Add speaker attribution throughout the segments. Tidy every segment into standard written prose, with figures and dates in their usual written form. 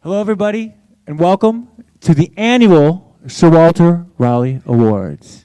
Speaker 1: Hello, everybody, and welcome to the annual Sir Walter Raleigh Awards.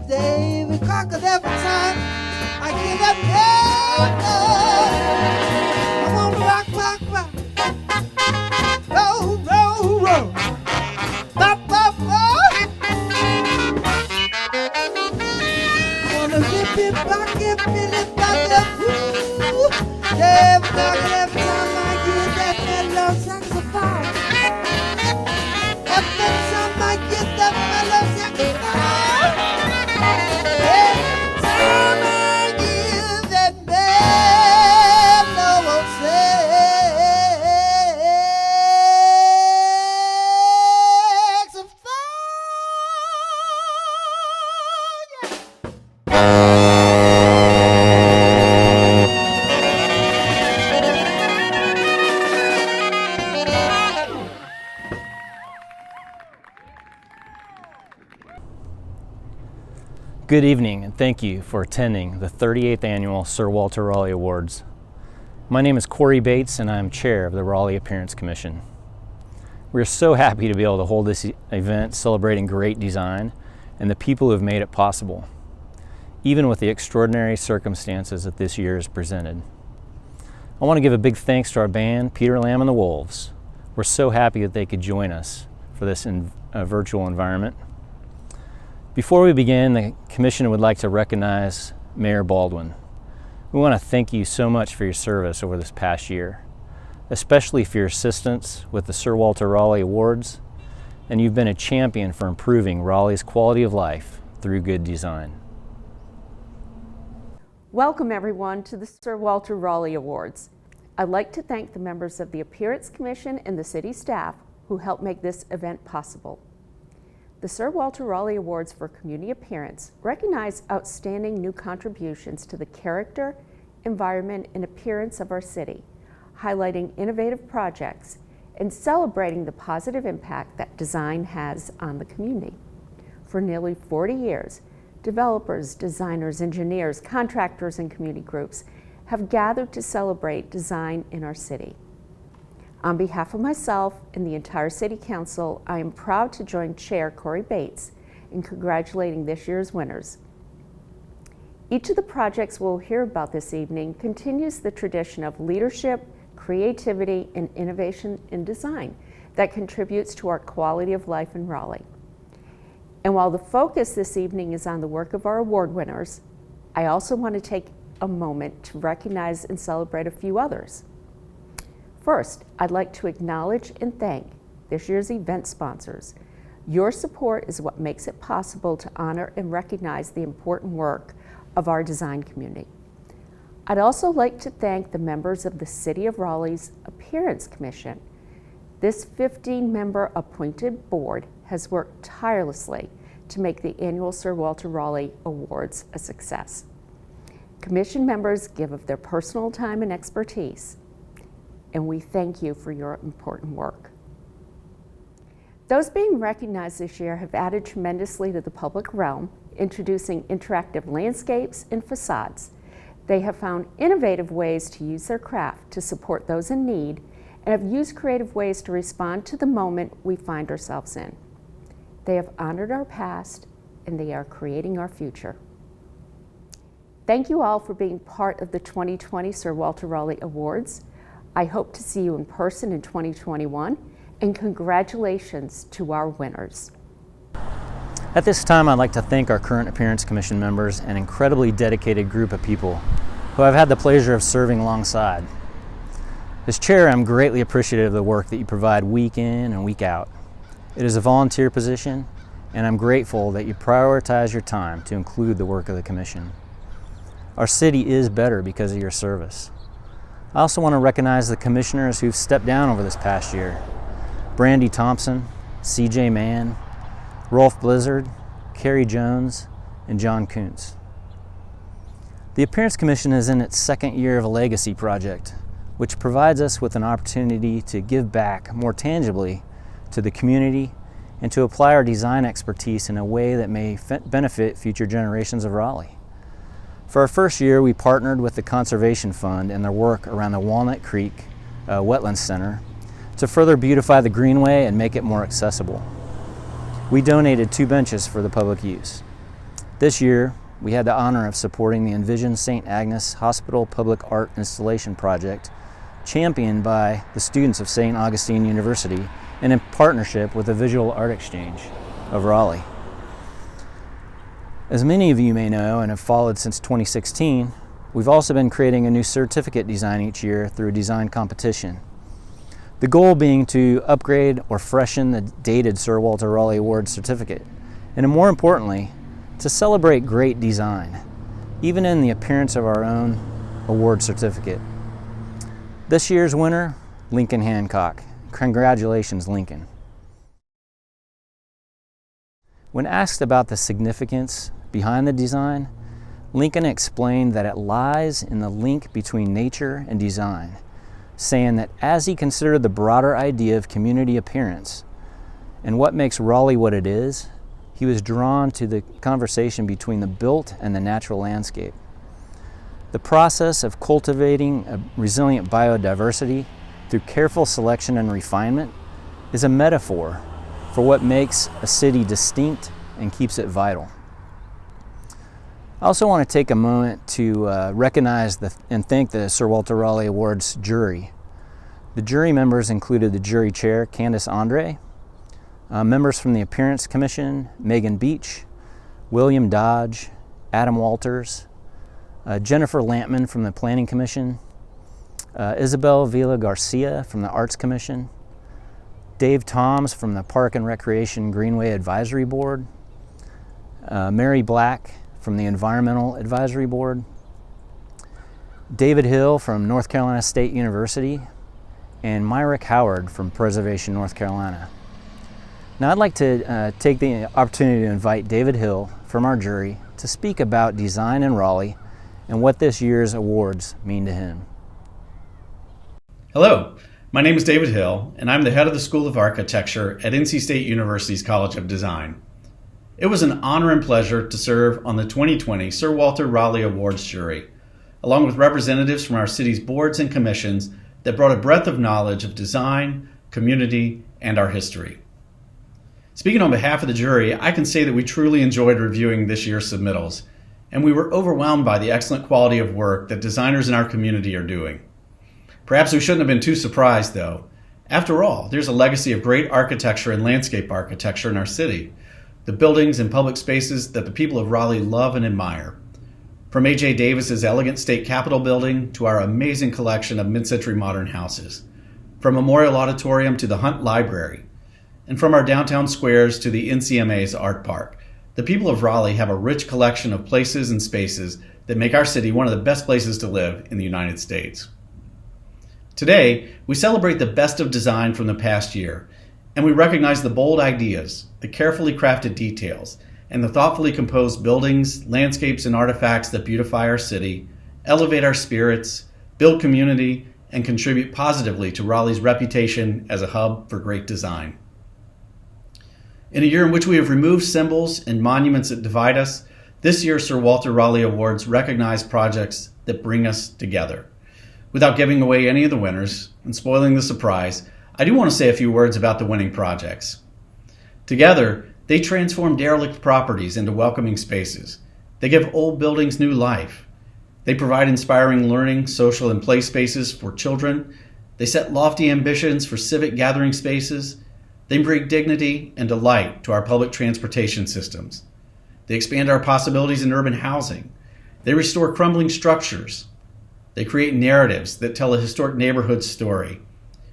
Speaker 2: David Cocker every time I get up there. I wanna rock, rock, rock. Roll, roll, roll. Bop, bop, bop. Wanna hip it, rock it, feel it, rock it. Woo. David Cocker every time I get that mellow saxophone. Every time I get that mellow saxophone. Every time I get that mellow
Speaker 3: Good evening, and thank you for attending the 38th Annual Sir Walter Raleigh Awards. My name is Corey Bates, and I am Chair of the Raleigh Appearance Commission. We are so happy to be able to hold this event celebrating great design and the people who have made it possible, even with the extraordinary circumstances that this year has presented. I want to give a big thanks to our band, Peter Lamb and the Wolves. We're so happy that they could join us for this virtual environment. Before we begin, the Commission would like to recognize Mayor Baldwin. We want to thank you so much for your service over this past year, especially for your assistance with the Sir Walter Raleigh Awards, and you've been a champion for improving Raleigh's quality of life through good design.
Speaker 4: Welcome everyone to the Sir Walter Raleigh Awards. I'd like to thank the members of the Appearance Commission and the city staff who helped make this event possible. The Sir Walter Raleigh Awards for Community Appearance recognize outstanding new contributions to the character, environment, and appearance of our city, highlighting innovative projects and celebrating the positive impact that design has on the community. For nearly 40 years, developers, designers, engineers, contractors, and community groups have gathered to celebrate design in our city. On behalf of myself and the entire City Council, I am proud to join Chair Corey Bates in congratulating this year's winners. Each of the projects we'll hear about this evening continues the tradition of leadership, creativity, and innovation in design that contributes to our quality of life in Raleigh. And while the focus this evening is on the work of our award winners, I also want to take a moment to recognize and celebrate a few others. First, I'd like to acknowledge and thank this year's event sponsors. Your support is what makes it possible to honor and recognize the important work of our design community. I'd also like to thank the members of the City of Raleigh's Appearance Commission. This 15-member appointed board has worked tirelessly to make the annual Sir Walter Raleigh Awards a success. Commission members give of their personal time and expertise, and we thank you for your important work. Those being recognized this year have added tremendously to the public realm, introducing interactive landscapes and facades. They have found innovative ways to use their craft to support those in need and have used creative ways to respond to the moment we find ourselves in. They have honored our past and they are creating our future. Thank you all for being part of the 2020 Sir Walter Raleigh Awards. I hope to see you in person in 2021, and congratulations to our winners.
Speaker 3: At this time, I'd like to thank our current Appearance Commission members, an incredibly dedicated group of people who I've had the pleasure of serving alongside. As chair, I'm greatly appreciative of the work that you provide week in and week out. It is a volunteer position, and I'm grateful that you prioritize your time to include the work of the Commission. Our city is better because of your service. I also want to recognize the commissioners who've stepped down over this past year. Brandy Thompson, CJ Mann, Rolf Blizzard, Carrie Jones, and John Kuntz. The Appearance Commission is in its second year of a legacy project, which provides us with an opportunity to give back more tangibly to the community and to apply our design expertise in a way that may benefit future generations of Raleigh. For our first year, we partnered with the Conservation Fund and their work around the Walnut Creek Wetlands Center to further beautify the greenway and make it more accessible. We donated 2 benches for the public use. This year, we had the honor of supporting the Envision St. Agnes Hospital Public Art Installation Project, championed by the students of St. Augustine University and in partnership with the Visual Art Exchange of Raleigh. As many of you may know and have followed since 2016, we've also been creating a new certificate design each year through a design competition. The goal being to upgrade or freshen the dated Sir Walter Raleigh Award certificate, and more importantly, to celebrate great design, even in the appearance of our own award certificate. This year's winner, Lincoln Hancock. Congratulations, Lincoln. When asked about the significance behind the design, Lincoln explained that it lies in the link between nature and design, saying that as he considered the broader idea of community appearance and what makes Raleigh what it is, he was drawn to the conversation between the built and the natural landscape. The process of cultivating a resilient biodiversity through careful selection and refinement is a metaphor for what makes a city distinct and keeps it vital. I also want to take a moment to recognize and thank the Sir Walter Raleigh Awards jury. The jury members included the jury chair, Candice Andre, members from the Appearance Commission, Megan Beach, William Dodge, Adam Walters, Jennifer Lampman from the Planning Commission, Isabel Villa Garcia from the Arts Commission, Dave Toms from the Park and Recreation Greenway Advisory Board, Mary Black from the Environmental Advisory Board, David Hill from North Carolina State University, and Myrick Howard from Preservation, North Carolina. Now I'd like to take the opportunity to invite David Hill from our jury to speak about design in Raleigh and what this year's awards mean to him.
Speaker 5: Hello, my name is David Hill, and I'm the head of the School of Architecture at NC State University's College of Design. It was an honor and pleasure to serve on the 2020 Sir Walter Raleigh Awards jury, along with representatives from our city's boards and commissions that brought a breadth of knowledge of design, community, and our history. Speaking on behalf of the jury, I can say that we truly enjoyed reviewing this year's submittals, and we were overwhelmed by the excellent quality of work that designers in our community are doing. Perhaps we shouldn't have been too surprised, though. After all, there's a legacy of great architecture and landscape architecture in our city, the buildings and public spaces that the people of Raleigh love and admire. From A.J. Davis's elegant state capitol building to our amazing collection of mid-century modern houses, from Memorial Auditorium to the Hunt Library, and from our downtown squares to the NCMA's Art Park, the people of Raleigh have a rich collection of places and spaces that make our city one of the best places to live in the United States. Today, we celebrate the best of design from the past year, and we recognize the bold ideas, the carefully crafted details, and the thoughtfully composed buildings, landscapes, and artifacts that beautify our city, elevate our spirits, build community, and contribute positively to Raleigh's reputation as a hub for great design. In a year in which we have removed symbols and monuments that divide us, this year's Sir Walter Raleigh Awards recognize projects that bring us together. Without giving away any of the winners and spoiling the surprise, I do want to say a few words about the winning projects. Together, they transform derelict properties into welcoming spaces. They give old buildings new life. They provide inspiring learning, social, and play spaces for children. They set lofty ambitions for civic gathering spaces. They bring dignity and delight to our public transportation systems. They expand our possibilities in urban housing. They restore crumbling structures. They create narratives that tell a historic neighborhood's story.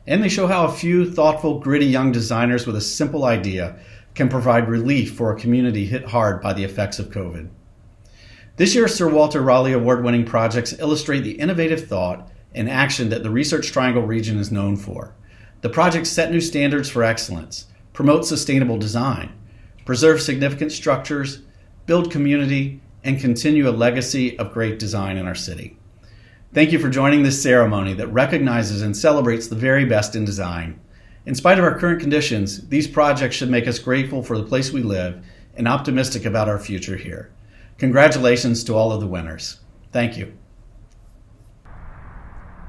Speaker 5: And they show how a few thoughtful, gritty young designers with a simple idea can provide relief for a community hit hard by the effects of COVID. This year's Sir Walter Raleigh Award-winning projects illustrate the innovative thought and action that the Research Triangle region is known for. The projects set new standards for excellence, promote sustainable design, preserve significant structures, build community, and continue a legacy of great design in our city. Thank you for joining this ceremony that recognizes and celebrates the very best in design. In spite of our current conditions, these projects should make us grateful for the place we live and optimistic about our future here. Congratulations to all of the winners. Thank you.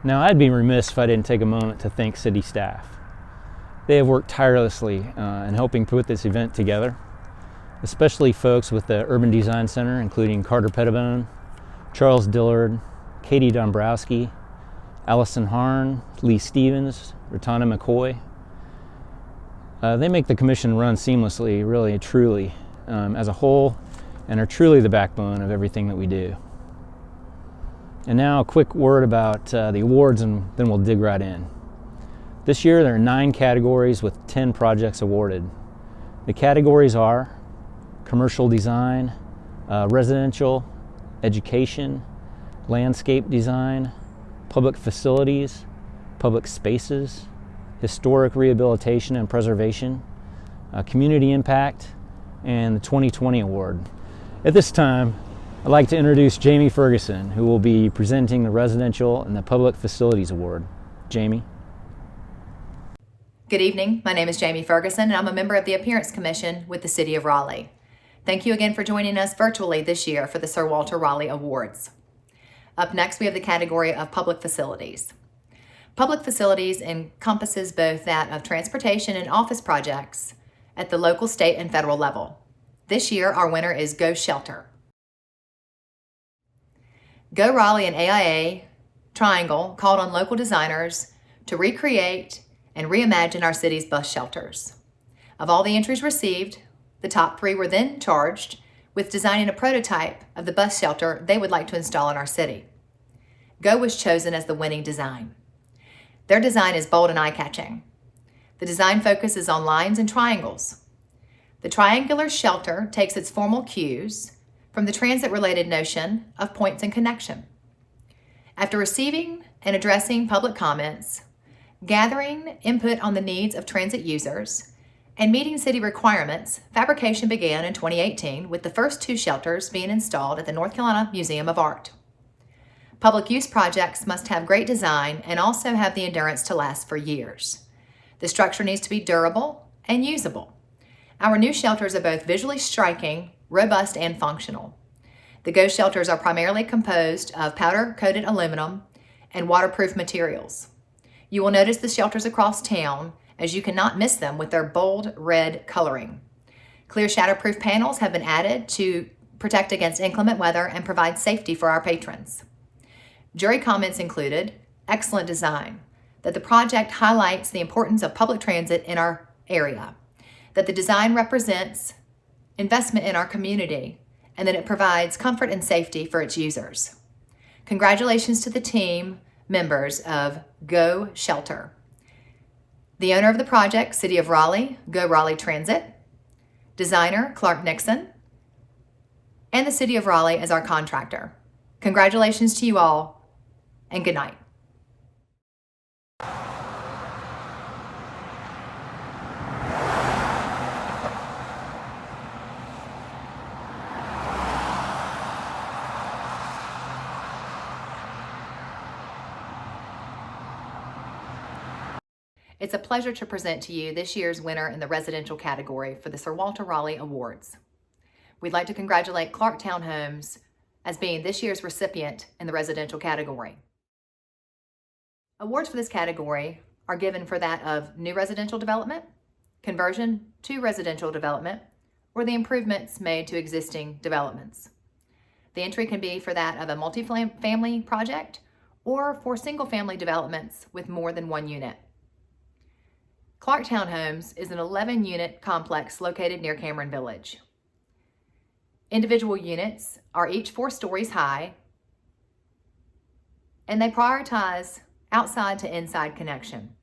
Speaker 3: Now, I'd be remiss if I didn't take a moment to thank city staff. They have worked tirelessly in helping put this event together. especially folks with the Urban Design Center, including Carter Pettibone, Charles Dillard, Katie Dombrowski, Allison Harn, Lee Stevens, Ratana McCoy. They make the commission run seamlessly, really, truly, as a whole, and are truly the backbone of everything that we do. And now a quick word about the awards, and then we'll dig right in. This year there are 9 categories with 10 projects awarded. The categories are commercial design, residential, education, landscape design, public facilities, public spaces, historic rehabilitation and preservation, community impact, and the 2020 award. At this time, I'd like to introduce Jamie Ferguson, who will be presenting the Residential and the Public Facilities Award. Jamie.
Speaker 6: Good evening. My name is Jamie Ferguson, and I'm a member of the Appearance Commission with the City of Raleigh. Thank you again for joining us virtually this year for the Sir Walter Raleigh Awards. Up next, we have the category of Public Facilities. Public facilities encompasses both that of transportation and office projects at the local, state, and federal level. This year, our winner is Go Shelter. Go Raleigh and AIA Triangle called on local designers to recreate and reimagine our city's bus shelters. Of all the entries received, the top 3 were then charged with designing a prototype of the bus shelter they would like to install in our city. Go was chosen as the winning design. Their design is bold and eye-catching. The design focuses on lines and triangles. The triangular shelter takes its formal cues from the transit-related notion of points and connection. After receiving and addressing public comments, gathering input on the needs of transit users, and meeting city requirements, fabrication began in 2018 with the first 2 shelters being installed at the North Carolina Museum of Art. Public use projects must have great design and also have the endurance to last for years. The structure needs to be durable and usable. Our new shelters are both visually striking, robust, and functional. The Go shelters are primarily composed of powder-coated aluminum and waterproof materials. You will notice the shelters across town, as you cannot miss them with their bold red coloring. Clear shatterproof panels have been added to protect against inclement weather and provide safety for our patrons. Jury comments included excellent design, that the project highlights the importance of public transit in our area, that the design represents investment in our community, and that it provides comfort and safety for its users. Congratulations to the team members of Go Shelter. The owner of the project, City of Raleigh, Go Raleigh Transit, designer Clark Nixon, and the City of Raleigh as our contractor. Congratulations to you all, and good night. It's a pleasure to present to you this year's winner in the residential category for the Sir Walter Raleigh Awards. We'd like to congratulate Clark Townhomes as being this year's recipient in the residential category. Awards for this category are given for that of new residential development, conversion to residential development, or the improvements made to existing developments. The entry can be for that of a multifamily project or for single-family developments with more than 1 unit. Clark Townhomes is an 11-unit complex located near Cameron Village. Individual units are each 4 stories high, and they prioritize outside to inside connection.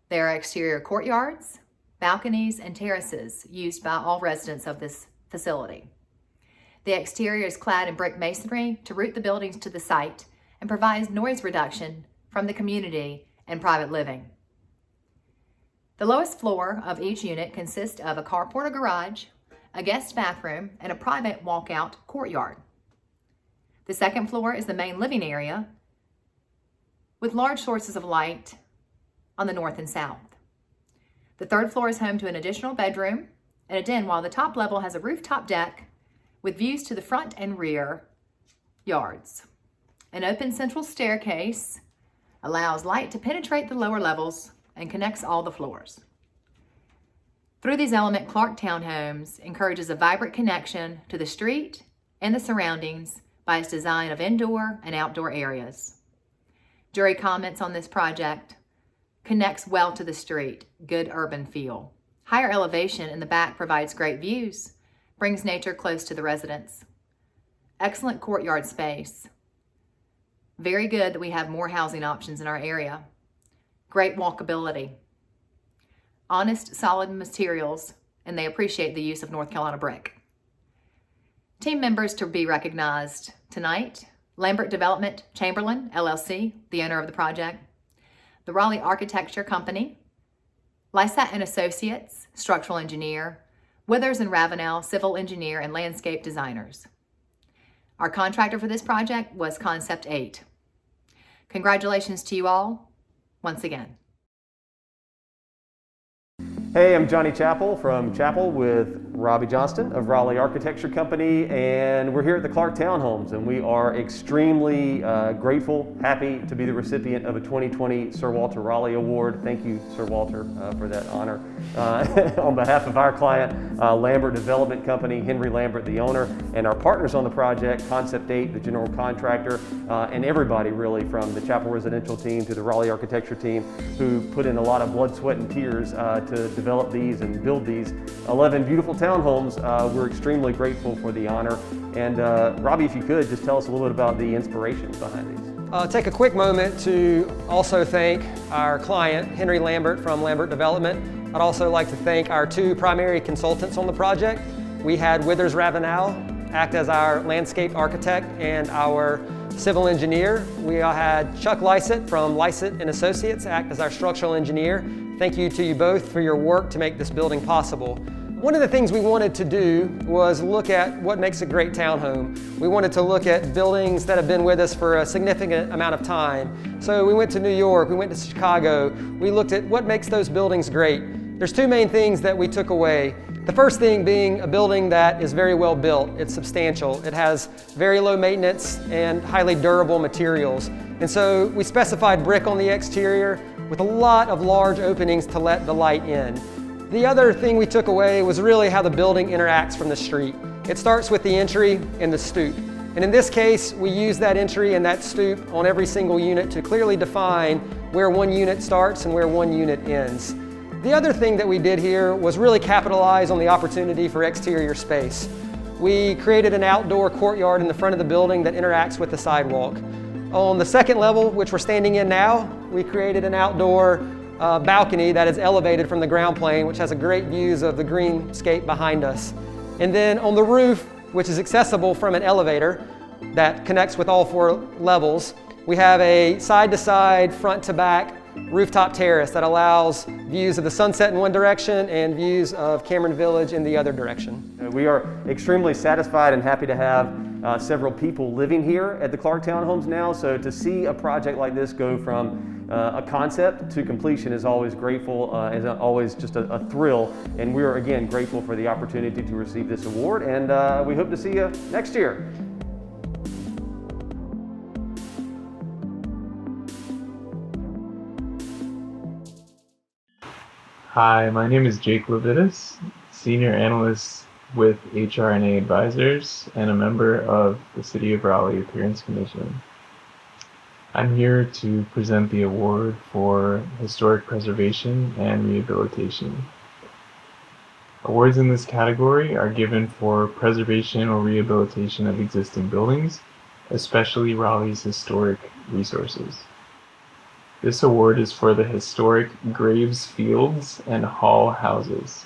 Speaker 6: There are exterior courtyards, balconies, and terraces used by all residents of this facility. The exterior is clad in brick masonry to root the buildings to the site and provides noise reduction from the community and private living. The lowest floor of each unit consists of a carport or garage, a guest bathroom, and a private walkout courtyard. The second floor is the main living area with large sources of light on the north and south. The third floor is home to an additional bedroom and a den, while the top level has a rooftop deck with views to the front and rear yards. An open central staircase allows light to penetrate the lower levels and connects all the floors. Through these elements, Clark Townhomes encourages a vibrant connection to the street and the surroundings by its design of indoor and outdoor areas. Jury comments on this project: connects well to the street, good urban feel. Higher elevation in the back provides great views, brings nature close to the residents. Excellent courtyard space. Very good that we have more housing options in our area. Great walkability. Honest, solid materials, and they appreciate the use of North Carolina brick. Team members to be recognized tonight: Lambert Development Chamberlain, LLC, the owner of the project. The Raleigh Architecture Company. Lysat and Associates, structural engineer. Withers and Ravenel, civil engineer and landscape designers. Our contractor for this project was Concept 8. Congratulations to you all, once again.
Speaker 7: Hey, I'm Johnny Chappell from Chappell with Robbie Johnston of Raleigh Architecture Company, and we're here at the Clark Townhomes, and we are extremely grateful, happy to be the recipient of a 2020 Sir Walter Raleigh Award. Thank you, Sir Walter, for that honor. On behalf of our client, Lambert Development Company, Henry Lambert, the owner, and our partners on the project, Concept 8, the general contractor, and everybody really from the Chappell residential team to the Raleigh architecture team who put in a lot of blood, sweat, and tears to develop these and build these 11 beautiful townhomes. We're extremely grateful for the honor. And Robbie, if you could, just tell us a little bit about the inspiration behind these.
Speaker 8: Take a quick moment to also thank our client, Henry Lambert from Lambert Development. I'd also like to thank our two primary consultants on the project. We had Withers Ravenel act as our landscape architect and our civil engineer. We had Chuck Lysat from Lysat and Associates act as our structural engineer. Thank you to you both for your work to make this building possible. One of the things we wanted to do was look at what makes a great townhome. We wanted to look at buildings that have been with us for a significant amount of time. So we went to New York, we went to Chicago, we looked at what makes those buildings great. There's two main things that we took away. The first thing being a building that is very well built. It's substantial. It has very low maintenance and highly durable materials. And so we specified brick on the exterior with a lot of large openings to let the light in. The other thing we took away was really how the building interacts from the street. It starts with the entry and the stoop. And in this case, we use that entry and that stoop on every single unit to clearly define where one unit starts and where one unit ends. The other thing that we did here was really capitalize on the opportunity for exterior space. We created an outdoor courtyard in the front of the building that interacts with the sidewalk. On the second level, which we're standing in now, we created an outdoor balcony that is elevated from the ground plane, which has a great views of the greenscape behind us. And then on the roof, which is accessible from an elevator that connects with all four levels, we have a side-to-side, front-to-back rooftop terrace that allows views of the sunset in one direction and views of Cameron Village in the other direction.
Speaker 7: We are extremely satisfied and happy to have several people living here at the Clark Townhomes now. So to see a project like this go from a concept to completion is always grateful, is always just a thrill. And we are again grateful for the opportunity to receive this award, and we hope to see you next year.
Speaker 9: Hi, my name is Jake Levitas, Senior Analyst with HR&A Advisors and a member of the City of Raleigh Appearance Commission. I'm here to present the award for Historic Preservation and Rehabilitation. Awards in this category are given for preservation or rehabilitation of existing buildings, especially Raleigh's historic resources. This award is for the historic Graves Fields and Hall houses.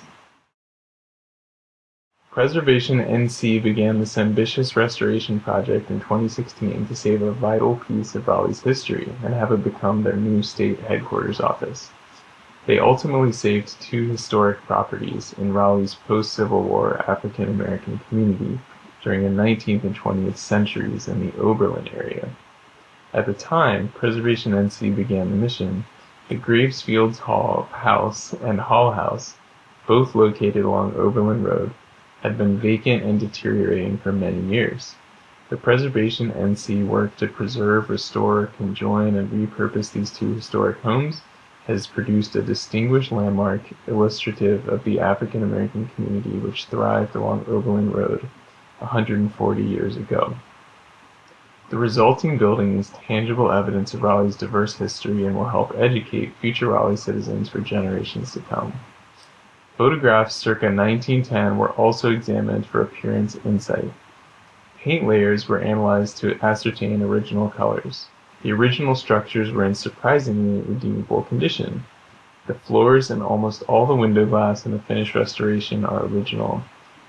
Speaker 9: Preservation NC began this ambitious restoration project in 2016 to save a vital piece of Raleigh's history and have it become their new state headquarters office. They ultimately saved two historic properties in Raleigh's post-Civil War African American community during the 19th and 20th centuries in the Oberlin area. At the time Preservation NC began the mission, the Graves Fields Hall House and Hall House, both located along Oberlin Road, had been vacant and deteriorating for many years. The Preservation NC worked to preserve, restore, conjoin, and repurpose these two historic homes has produced a distinguished landmark illustrative of the African American community which thrived along Oberlin Road 140 years ago. The resulting building is tangible evidence of Raleigh's diverse history and will help educate future Raleigh citizens for generations to come. Photographs circa 1910 were also examined for appearance insight. Paint layers were analyzed to ascertain original colors. The original structures were in surprisingly redeemable condition. The floors and almost all the window glass in the finished restoration are original.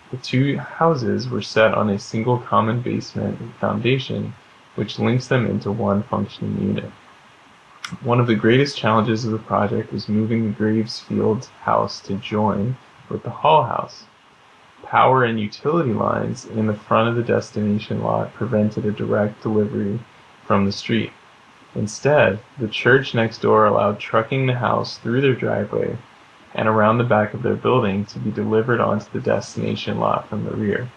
Speaker 9: The two houses were set on a single common basement and foundation, which links them into one functioning unit. One of the greatest challenges of the project was moving the Gravesfield house to join with the Hall house. Power and utility lines in the front of the destination lot prevented a direct delivery from the street. Instead, the church next door allowed trucking the house through their driveway and around the back of their building to be delivered onto the destination lot from the rear.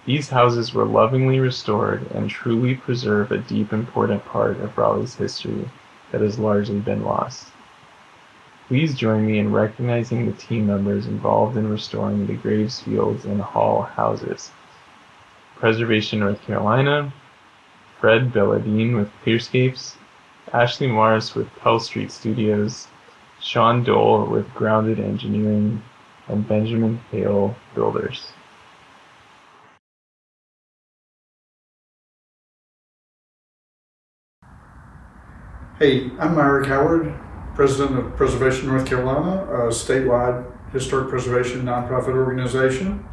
Speaker 9: These houses were lovingly restored and truly preserve a deep important part of Raleigh's history that has largely been lost. Please join me in recognizing the team members involved in restoring the Gravesfields and Hall houses. Preservation North Carolina, Fred Belladine with Clearscapes, Ashley Morris with Pell Street Studios, Sean Dole with Grounded Engineering, and Benjamin Hale Builders.
Speaker 10: Hey, I'm Myrick Howard, President of Preservation North Carolina, a statewide historic preservation nonprofit organization.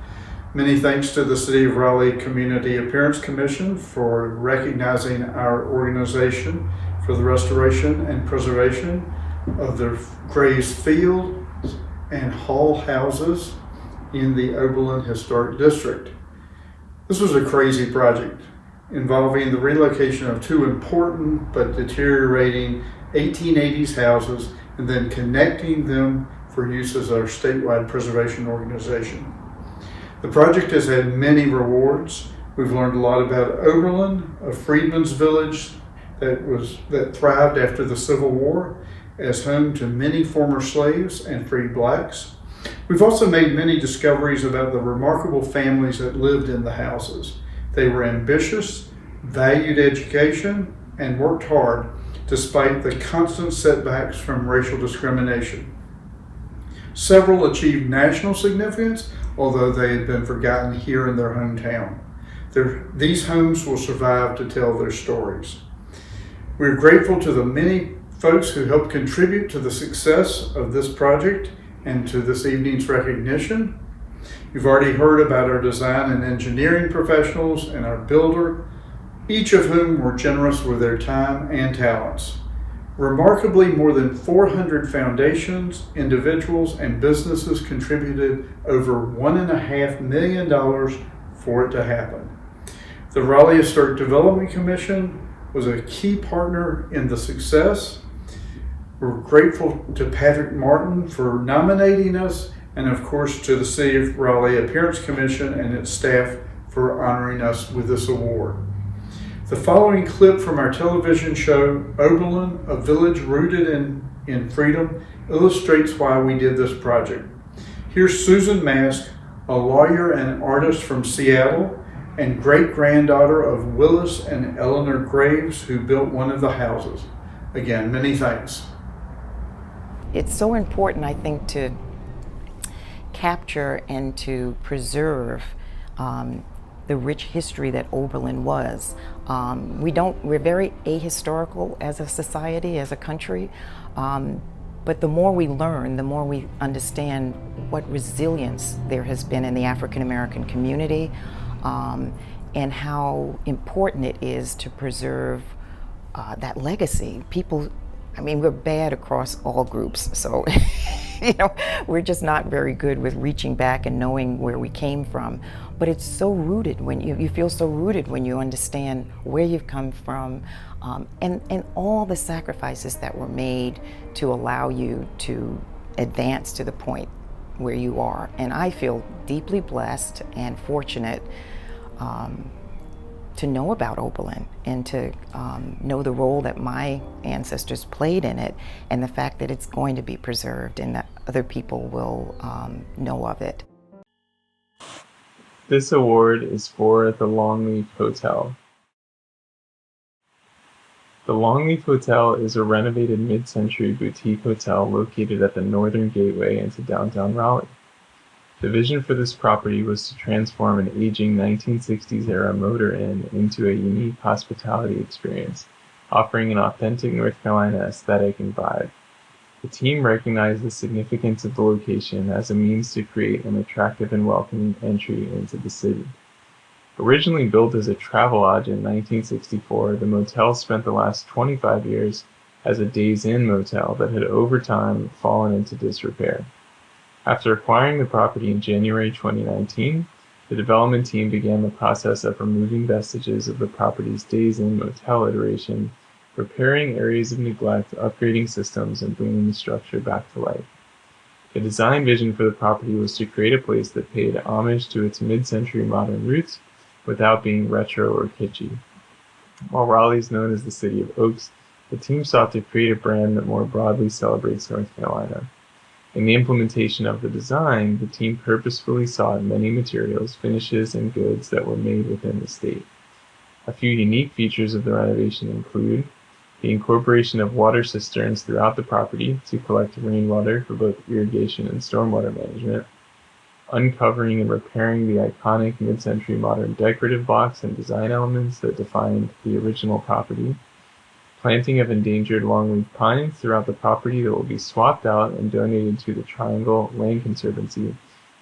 Speaker 10: Many thanks to the City of Raleigh Community Appearance Commission for recognizing our organization for the restoration and preservation of the Gravesfield and Hall houses in the Oberlin Historic District. This was a crazy project involving the relocation of two important but deteriorating 1880s houses and then connecting them for use as our statewide preservation organization. The project has had many rewards. We've learned a lot about Oberlin, a freedmen's village that thrived after the Civil War as home to many former slaves and freed blacks. We've also made many discoveries about the remarkable families that lived in the houses. They were ambitious, valued education, and worked hard despite the constant setbacks from racial discrimination. Several achieved national significance, although they had been forgotten here in their hometown. These homes will survive to tell their stories. We're grateful to the many folks who helped contribute to the success of this project and to this evening's recognition. You've already heard about our design and engineering professionals and our builder, each of whom were generous with their time and talents. Remarkably, more than 400 foundations, individuals, and businesses contributed over $1.5 million for it to happen. The Raleigh Historic Development Commission was a key partner in the success. We're grateful to Patrick Martin for nominating us, and of course to the City of Raleigh Appearance Commission and its staff for honoring us with this award. The following clip from our television show, Oberlin, A Village Rooted in Freedom, illustrates why we did this project. Here's Susan Mask, a lawyer and artist from Seattle, and great-granddaughter of Willis and Eleanor Graves, who built one of the houses. Again, many thanks.
Speaker 11: It's so important, I think, to capture and to preserve the rich history that Oberlin was. We're very ahistorical as a society, as a country, but the more we learn, the more we understand what resilience there has been in the African American community, and how important it is to preserve that legacy. People, we're bad across all groups, so we're just not very good with reaching back and knowing where we came from. But it's so rooted when you feel so rooted when you understand where you've come from, and all the sacrifices that were made to allow you to advance to the point where you are. And I feel deeply blessed and fortunate to know about Oberlin and to know the role that my ancestors played in it, and the fact that it's going to be preserved and that other people will know of it.
Speaker 9: This award is for the Longleaf Hotel. The Longleaf Hotel is a renovated mid-century boutique hotel located at the northern gateway into downtown Raleigh. The vision for this property was to transform an aging 1960s-era motor inn into a unique hospitality experience, offering an authentic North Carolina aesthetic and vibe. The team recognized the significance of the location as a means to create an attractive and welcoming entry into the city. Originally built as a travel lodge in 1964, the motel spent the last 25 years as a Days Inn motel that had over time fallen into disrepair. After acquiring the property in January 2019, the development team began the process of removing vestiges of the property's Days Inn motel iteration, repairing areas of neglect, upgrading systems, and bringing the structure back to life. The design vision for the property was to create a place that paid homage to its mid-century modern roots without being retro or kitschy. While Raleigh is known as the City of Oaks, the team sought to create a brand that more broadly celebrates North Carolina. In the implementation of the design, the team purposefully sought many materials, finishes, and goods that were made within the state. A few unique features of the renovation include the incorporation of water cisterns throughout the property to collect rainwater for both irrigation and stormwater management, uncovering and repairing the iconic mid-century modern decorative blocks and design elements that defined the original property, planting of endangered longleaf pines throughout the property that will be swapped out and donated to the Triangle Land Conservancy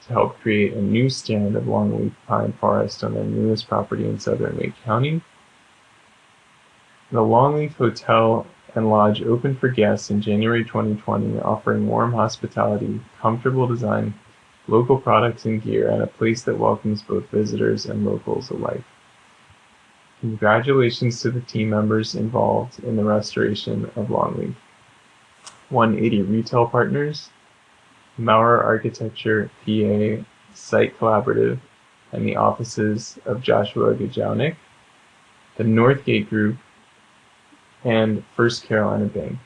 Speaker 9: to help create a new stand of longleaf pine forest on their newest property in southern Wake County. The Longleaf Hotel and Lodge opened for guests in January 2020, offering warm hospitality, comfortable design, local products and gear, and a place that welcomes both visitors and locals alike. Congratulations to the team members involved in the restoration of Longleaf. 180 Retail Partners, Maurer Architecture PA, Site Collaborative, and the offices of Joshua Gajownik, the Northgate Group, and First Carolina Bank.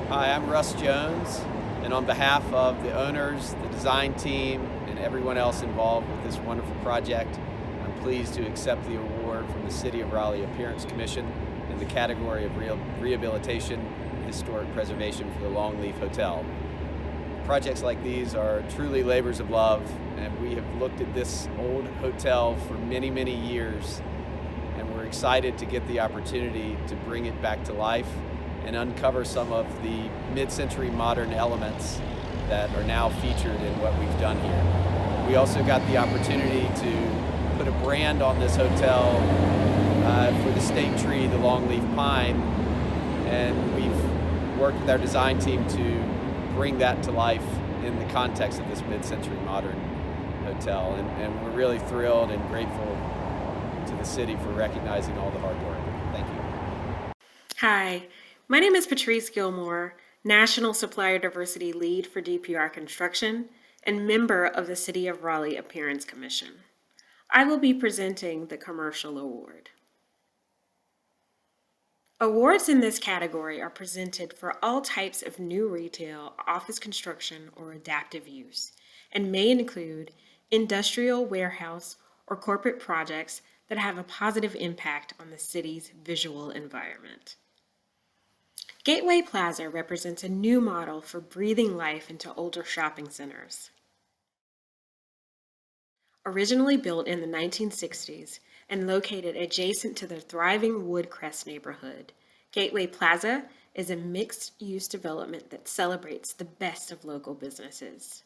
Speaker 12: Hi, I'm Russ Jones, and on behalf of the owners, the design team, and everyone else involved with this wonderful project, I'm pleased to accept the award from the City of Raleigh Appearance Commission in the category of Rehabilitation and Historic Preservation for the Longleaf Hotel. Projects like these are truly labors of love, and we have looked at this old hotel for many, many years, and we're excited to get the opportunity to bring it back to life and uncover some of the mid-century modern elements that are now featured in what we've done here. We also got the opportunity to put a brand on this hotel for the state tree, the longleaf pine, and we've worked with our design team to bring that to life in the context of this mid-century modern hotel. And we're really thrilled and grateful to the city for recognizing all the hard work. Thank you.
Speaker 13: Hi. My name is Patrice Gilmore, National Supplier Diversity Lead for DPR Construction and member of the City of Raleigh Appearance Commission. I will be presenting the Commercial Award. Awards in this category are presented for all types of new retail, office construction, or adaptive use, and may include industrial, warehouse, or corporate projects that have a positive impact on the city's visual environment. Gateway Plaza represents a new model for breathing life into older shopping centers. Originally built in the 1960s and located adjacent to the thriving Woodcrest neighborhood, Gateway Plaza is a mixed-use development that celebrates the best of local businesses.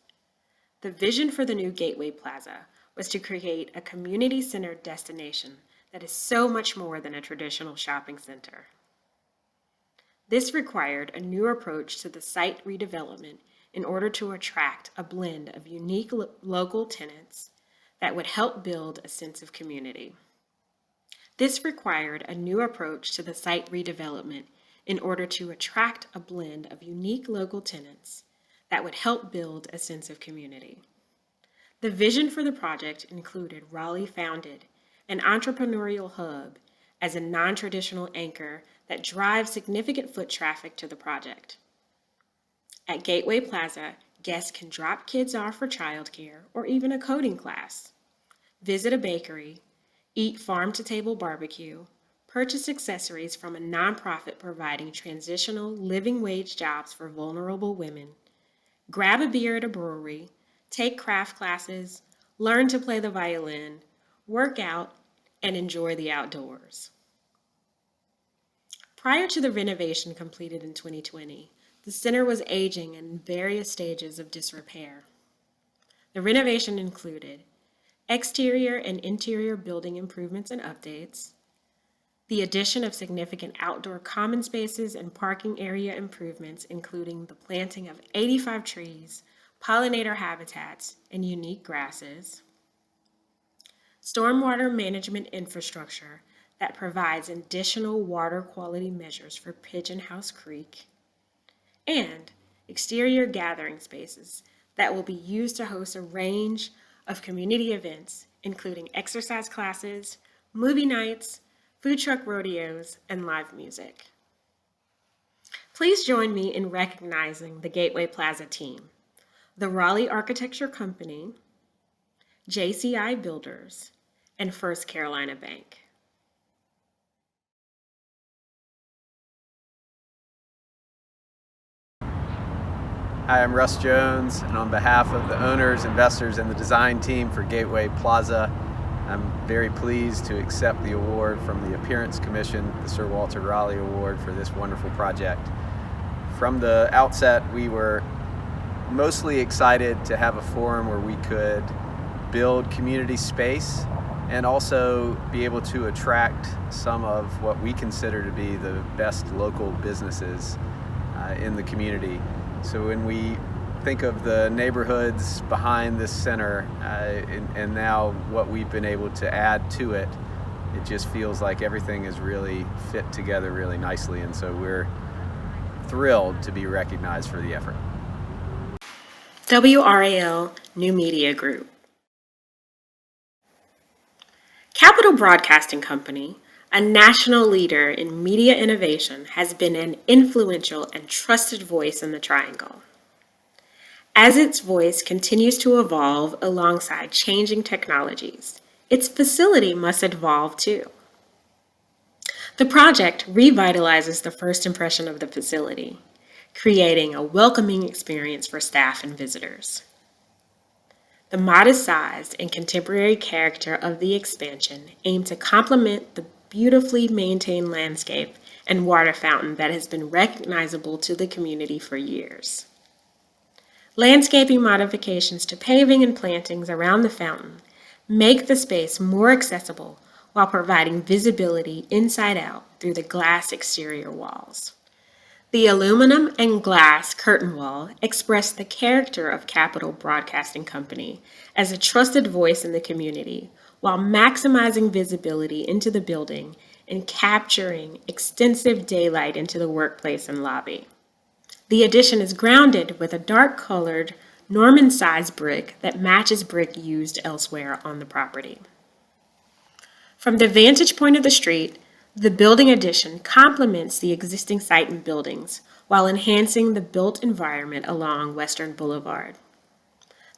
Speaker 13: The vision for the new Gateway Plaza was to create a community-centered destination that is so much more than a traditional shopping center. This required a new approach to the site redevelopment in order to attract a blend of unique local tenants that would help build a sense of community. This required a new approach to the site redevelopment in order to attract a blend of unique local tenants that would help build a sense of community. The vision for the project included Raleigh founded an entrepreneurial hub as a non-traditional anchor that drives significant foot traffic to the project. At Gateway Plaza, guests can drop kids off for childcare or even a coding class, visit a bakery, eat farm-to-table barbecue, purchase accessories from a nonprofit providing transitional living wage jobs for vulnerable women, grab a beer at a brewery, take craft classes, learn to play the violin, work out, and enjoy the outdoors. Prior to the renovation completed in 2020, the center was aging in various stages of disrepair. The renovation included exterior and interior building improvements and updates, the addition of significant outdoor common spaces and parking area improvements, including the planting of 85 trees, pollinator habitats, and unique grasses, stormwater management infrastructure that provides additional water quality measures for Pigeon House Creek, and exterior gathering spaces that will be used to host a range of community events, including exercise classes, movie nights, food truck rodeos, and live music. Please join me in recognizing the Gateway Plaza team, the Raleigh Architecture Company, JCI Builders, and First Carolina Bank.
Speaker 12: Hi, I'm Russ Jones, and on behalf of the owners, investors, and the design team for Gateway Plaza, I'm very pleased to accept the award from the Appearance Commission, the Sir Walter Raleigh Award, for this wonderful project. From the outset, we were mostly excited to have a forum where we could build community space and also be able to attract some of what we consider to be the best local businesses in the community. So when we think of the neighborhoods behind this center and now what we've been able to add to it, it just feels like everything is really fit together really nicely, and so we're thrilled to be recognized for the effort.
Speaker 13: WRAL New Media Group. Capital Broadcasting Company, a national leader in media innovation, has been an influential and trusted voice in the Triangle. As its voice continues to evolve alongside changing technologies, its facility must evolve too. The project revitalizes the first impression of the facility, creating a welcoming experience for staff and visitors. The modest-sized and contemporary character of the expansion aim to complement the beautifully maintained landscape and water fountain that has been recognizable to the community for years. Landscaping modifications to paving and plantings around the fountain make the space more accessible while providing visibility inside out through the glass exterior walls. The aluminum and glass curtain wall express the character of Capital Broadcasting Company as a trusted voice in the community, while maximizing visibility into the building and capturing extensive daylight into the workplace and lobby. The addition is grounded with a dark-colored Norman-sized brick that matches brick used elsewhere on the property. From the vantage point of the street, the building addition complements the existing site and buildings while enhancing the built environment along Western Boulevard.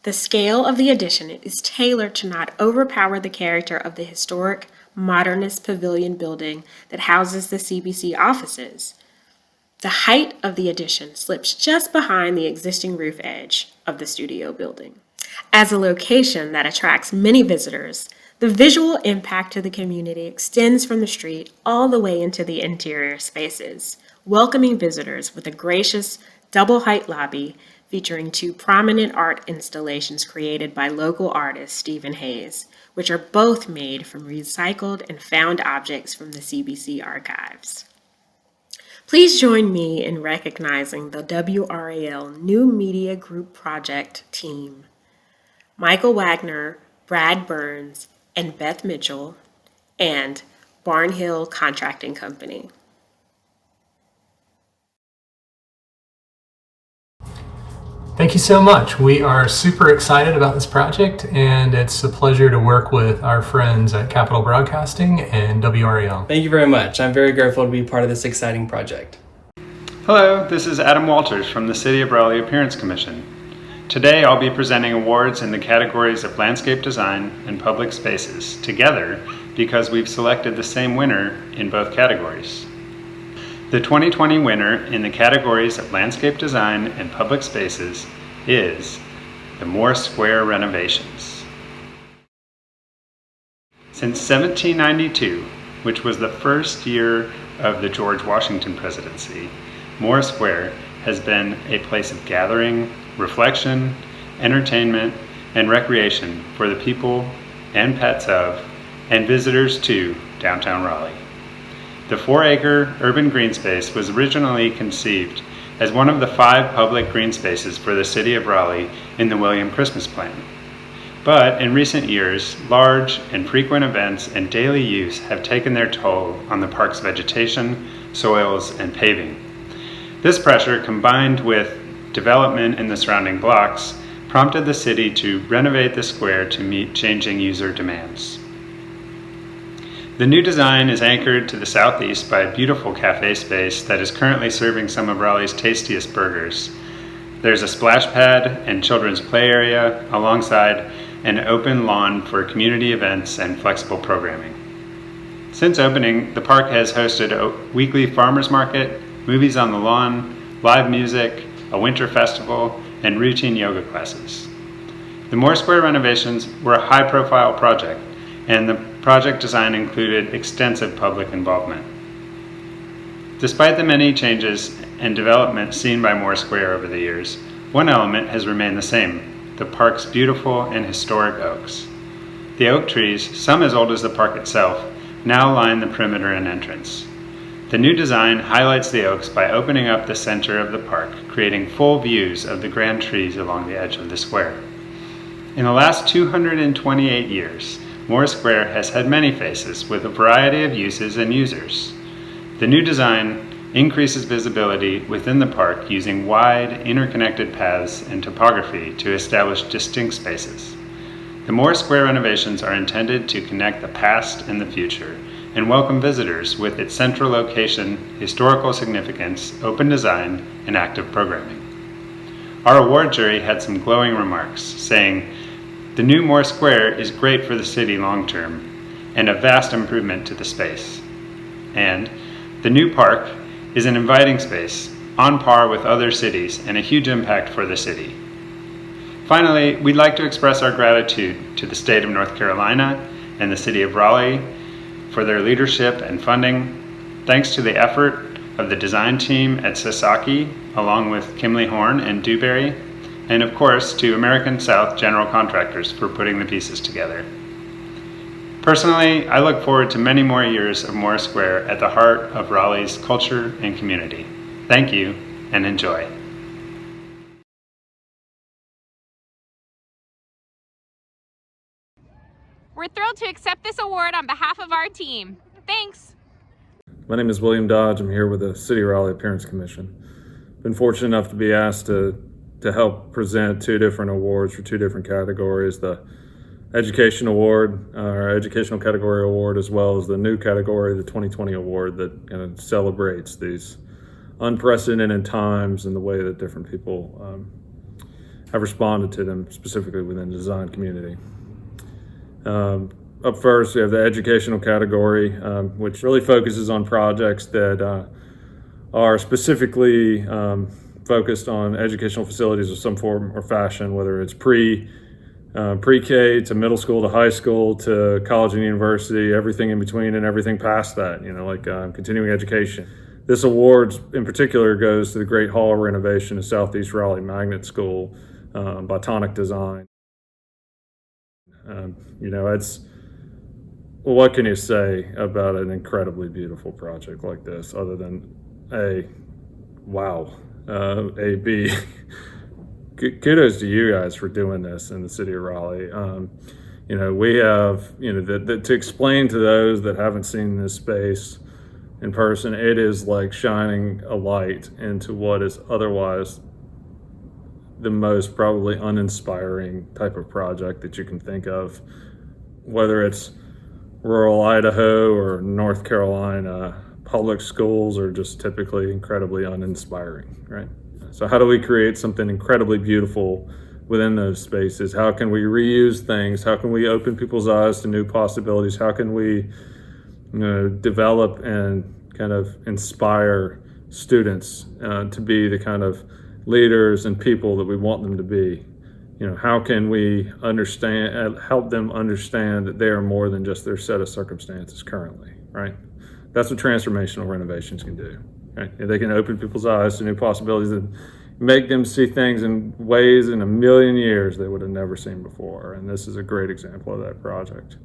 Speaker 13: The scale of the addition is tailored to not overpower the character of the historic modernist pavilion building that houses the CBC offices. The height of the addition slips just behind the existing roof edge of the studio building. As a location that attracts many visitors, the visual impact to the community extends from the street all the way into the interior spaces, welcoming visitors with a gracious double-height lobby featuring two prominent art installations created by local artist Stephen Hayes, which are both made from recycled and found objects from the CBC archives. Please join me in recognizing the WRAL New Media Group Project team: Michael Wagner, Brad Burns, and Beth Mitchell, and Barnhill Contracting Company.
Speaker 14: Thank you so much. We are super excited about this project, and it's a pleasure to work with our friends at Capital Broadcasting and WRAL.
Speaker 15: Thank you very much. I'm very grateful to be part of this exciting project.
Speaker 16: Hello, this is Adam Walters from the City of Raleigh Appearance Commission. Today I'll be presenting awards in the categories of landscape design and public spaces together because we've selected the same winner in both categories. The 2020 winner in the categories of landscape design and public spaces is the Moore Square renovations. Since 1792, which was the first year of the George Washington presidency, Moore Square has been a place of gathering, reflection, entertainment, and recreation for the people and pets of, and visitors to, downtown Raleigh. The 4-acre urban green space was originally conceived as one of the 5 public green spaces for the City of Raleigh in the William Christmas Plan. But in recent years, large and frequent events and daily use have taken their toll on the park's vegetation, soils, and paving. This pressure, combined with development in the surrounding blocks, prompted the city to renovate the square to meet changing user demands. The new design is anchored to the southeast by a beautiful cafe space that is currently serving some of Raleigh's tastiest burgers. There's a splash pad and children's play area alongside an open lawn for community events and flexible programming. Since opening, the park has hosted a weekly farmers market, movies on the lawn, live music, a winter festival, and routine yoga classes. The Moore Square renovations were a high-profile project, and the project design included extensive public involvement. Despite the many changes and development seen by Moore Square over the years, one element has remained the same: the park's beautiful and historic oaks. The oak trees, some as old as the park itself, now line the perimeter and entrance. The new design highlights the oaks by opening up the center of the park, creating full views of the grand trees along the edge of the square. In the last 228 years, Moore Square has had many faces with a variety of uses and users. The new design increases visibility within the park using wide, interconnected paths and topography to establish distinct spaces. The Moore Square renovations are intended to connect the past and the future and welcome visitors with its central location, historical significance, open design, and active programming. Our award jury had some glowing remarks, saying, "The new Moore Square is great for the city long-term and a vast improvement to the space." And, "The new park is an inviting space, on par with other cities and a huge impact for the city." Finally, we'd like to express our gratitude to the state of North Carolina and the city of Raleigh for their leadership and funding. Thanks to the effort of the design team at Sasaki, along with Kimley Horn and Dewberry, and of course to American South General Contractors for putting the pieces together. Personally, I look forward to many more years of Moore Square at the heart of Raleigh's culture and community. Thank you, and enjoy.
Speaker 17: We're thrilled to accept this award on behalf of our team. Thanks.
Speaker 18: My name is William Dodge. I'm here with the City of Raleigh Appearance Commission. Been fortunate enough to be asked to help present 2 different awards for 2 different categories: the Education Award, our Educational Category Award, as well as the new category, the 2020 Award, that kind of celebrates these unprecedented times and the way that different people have responded to them, specifically within the design community. Up first, we have the educational category, which really focuses on projects that are specifically focused on educational facilities of some form or fashion, whether it's pre-K to middle school to high school to college and university, everything in between and everything past that, like continuing education. This award in particular goes to the Great Hall renovation of Southeast Raleigh Magnet School by Tonic Design. What can you say about an incredibly beautiful project like this other than A, wow, B, kudos to you guys for doing this in the city of Raleigh. We have, to explain to those that haven't seen this space in person, it is like shining a light into what is otherwise the most probably uninspiring type of project that you can think of, whether it's rural Idaho or North Carolina. Public schools are just typically incredibly uninspiring, right? So how do we create something incredibly beautiful within those spaces? How can we reuse things? How can we open people's eyes to new possibilities? How can we, develop and kind of inspire students to be the kind of leaders and people that we want them to be? How can we help them understand that they are more than just their set of circumstances currently, right? That's what transformational renovations can do, right? They can open people's eyes to new possibilities and make them see things in ways in a million years they would have never seen before. And this is a great example of that project.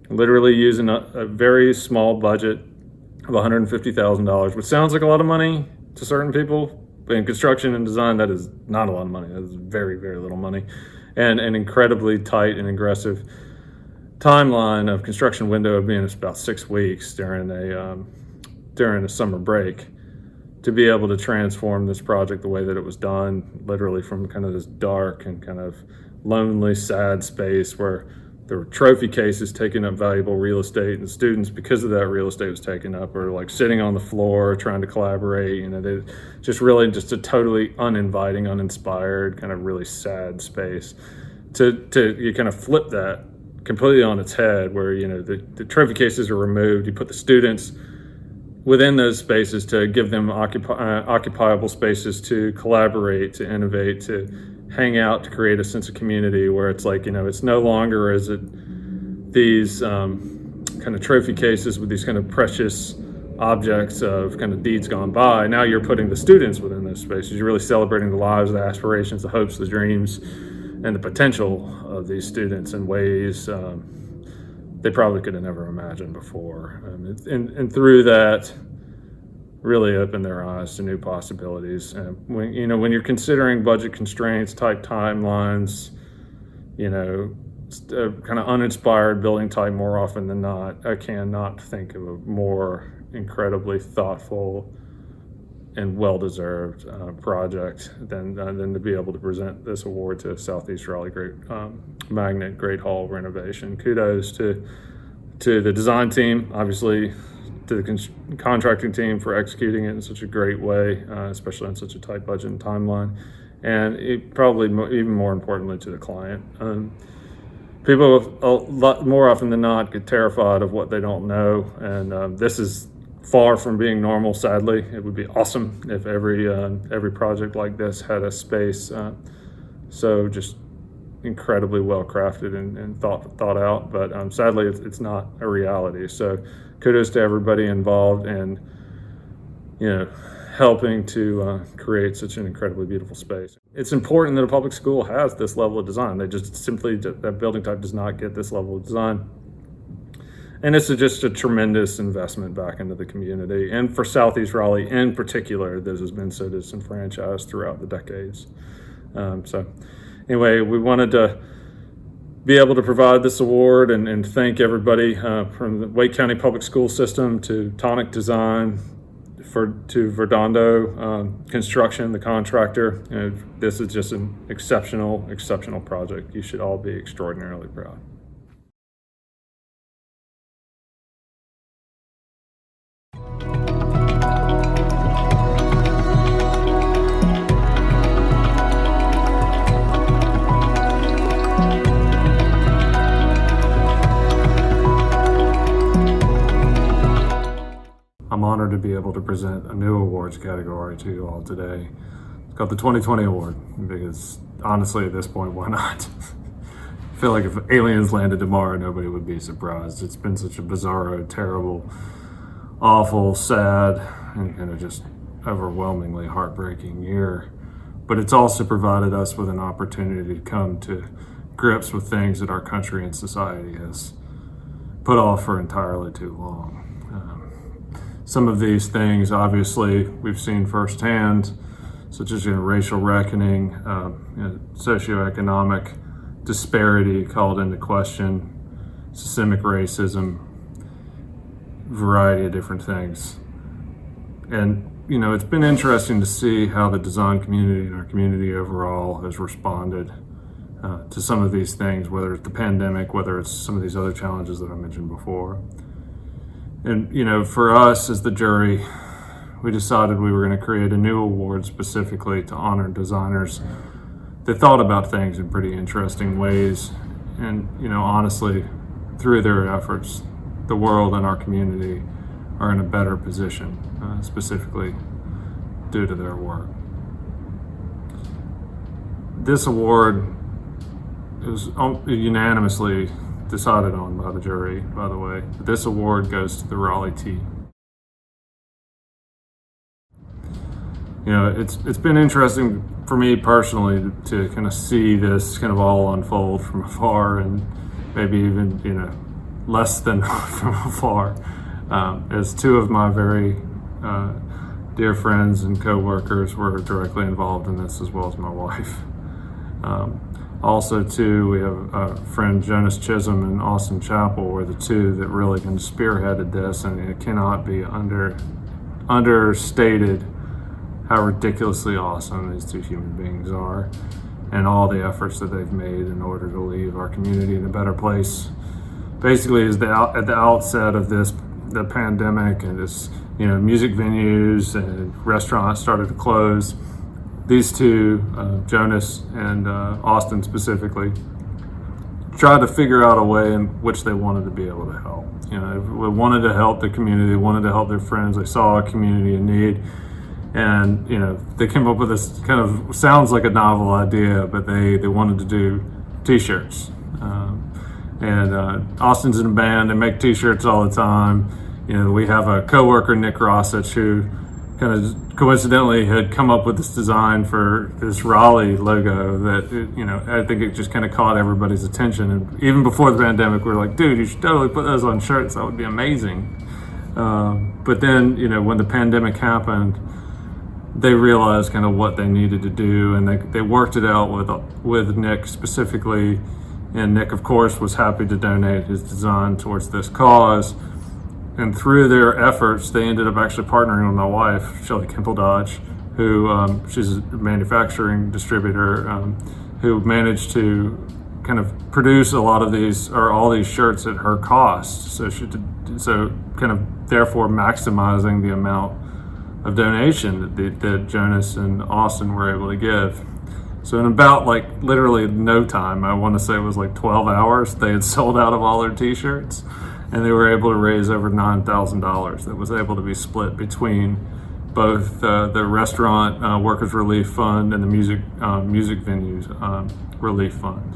Speaker 18: Literally using a very small budget of $150,000, which sounds like a lot of money to certain people, but in construction and design, that is not a lot of money. That is very, very little money. And an incredibly tight and aggressive timeline of construction window of being about 6 weeks during a summer break, to be able to transform this project the way that it was done, literally from kind of this dark and kind of lonely, sad space where there were trophy cases taking up valuable real estate, and students, because of that real estate was taken up, are like sitting on the floor trying to collaborate. They just a totally uninviting, uninspired, kind of really sad space. To you kind of flip that completely on its head, where the trophy cases are removed. You put the students within those spaces to give them occupiable spaces to collaborate, to innovate, to hang out, to create a sense of community, where it's like, it's no longer is it these kind of trophy cases with these kind of precious objects of kind of deeds gone by. Now you're putting the students within those spaces. You're really celebrating the lives, the aspirations, the hopes, the dreams, and the potential of these students in ways they probably could have never imagined before. And through that, really open their eyes to new possibilities. And when you're considering budget constraints, tight timelines, kind of uninspired building type more often than not, I cannot think of a more incredibly thoughtful and well-deserved project than to be able to present this award to Southeast Raleigh Magnet Great Hall renovation. Kudos to the design team, obviously, to the contracting team for executing it in such a great way, especially on such a tight budget and timeline, and even more importantly to the client. People a lot more often than not get terrified of what they don't know, and this is far from being normal, sadly. It would be awesome if every project like this had a space so just incredibly well crafted and thought out, but sadly it's not a reality. So kudos to everybody involved in helping to create such an incredibly beautiful space. It's important that a public school has this level of design. That building type does not get this level of design. And it's just a tremendous investment back into the community, and for Southeast Raleigh in particular, that has been so disenfranchised throughout the decades. So anyway, we wanted to be able to provide this award and thank everybody from the Wake County Public School System to Tonic Design to Verdando Construction, the contractor. This is just an exceptional project. You should all be extraordinarily proud. I'm honored to be able to present a new awards category to you all today. It's called the 2020 Award, because honestly at this point, why not? I feel like if aliens landed tomorrow, nobody would be surprised. It's been such a bizarro, terrible, awful, sad, and kind of just overwhelmingly heartbreaking year. But it's also provided us with an opportunity to come to grips with things that our country and society has put off for entirely too long. Some of these things, obviously, we've seen firsthand, such as racial reckoning, socioeconomic disparity called into question, systemic racism, variety of different things. And it's been interesting to see how the design community and our community overall has responded to some of these things, whether it's the pandemic, whether it's some of these other challenges that I mentioned before. And, for us as the jury, we decided we were going to create a new award specifically to honor designers that thought about things in pretty interesting ways. And, honestly, through their efforts, the world and our community are in a better position, specifically due to their work. This award was unanimously decided on by the jury, by the way. This award goes to the Raleigh team. It's been interesting for me personally to kind of see this kind of all unfold from afar, and maybe even, less than from afar, as two of my very dear friends and co-workers were directly involved in this, as well as my wife. Also, too, we have a friend, Jonas Chisholm and Austin Chappell, were the two that really kind of spearheaded this, and it cannot be understated how ridiculously awesome these two human beings are, and all the efforts that they've made in order to leave our community in a better place. Basically, at the outset of the pandemic, and this, music venues and restaurants started to close, these two, Jonas and Austin specifically, tried to figure out a way in which they wanted to be able to help. They wanted to help the community, they wanted to help their friends, they saw a community in need. And, they came up with this kind of, sounds like a novel idea, but they wanted to do t-shirts. Austin's in a band, they make t-shirts all the time. We have a coworker, Nick Rossich, who kind of coincidentally had come up with this design for this Raleigh logo that, I think it just kind of caught everybody's attention. And even before the pandemic, we were like, dude, you should totally put those on shirts, that would be amazing. But then, when the pandemic happened, they realized kind of what they needed to do, and they worked it out with Nick specifically. And Nick, of course, was happy to donate his design towards this cause. And through their efforts, they ended up actually partnering with my wife, Shelly Kemple Dodge, who she's a manufacturing distributor, who managed to kind of produce a lot of these, or all these shirts at her cost. So kind of therefore maximizing the amount of donation that Jonas and Austin were able to give. So in about literally no time, I want to say it was 12 hours, they had sold out of all their t-shirts, and they were able to raise over $9,000 that was able to be split between both the restaurant workers relief fund and the music venues relief fund.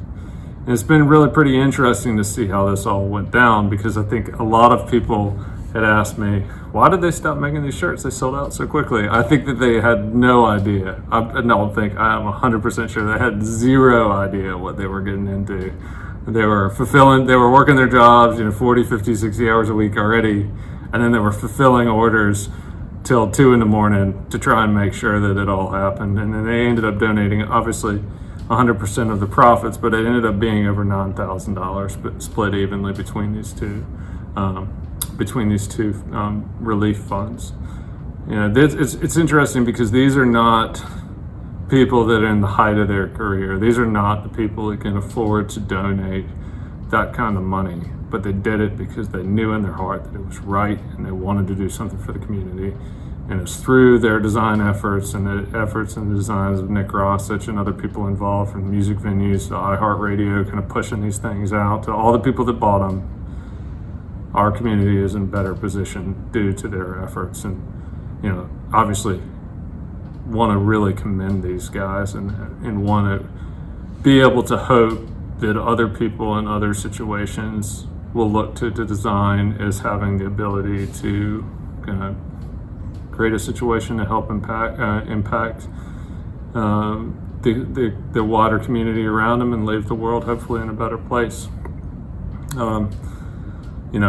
Speaker 18: And it's been really pretty interesting to see how this all went down, because I think a lot of people had asked me, why did they stop making these shirts? They sold out so quickly. I think that they had no idea. I am 100% sure they had zero idea what they were getting into. They were working their jobs, 40, 50, 60 hours a week already, and then they were fulfilling orders till 2 a.m. to try and make sure that it all happened. And then they ended up donating, obviously, 100% of the profits, but it ended up being over $9,000 split evenly between these two. Relief funds. It's interesting because these are not people that are in the height of their career. These are not the people that can afford to donate that kind of money, but they did it because they knew in their heart that it was right and they wanted to do something for the community. And it's through their design efforts and the efforts and the designs of Nick Rossich and other people involved, from music venues to iHeartRadio, kind of pushing these things out to all the people that bought them. Our community is in a better position due to their efforts, and obviously want to really commend these guys and want to be able to hope that other people in other situations will look to design as having the ability to kind of create a situation to help impact the wider community around them and leave the world hopefully in a better place.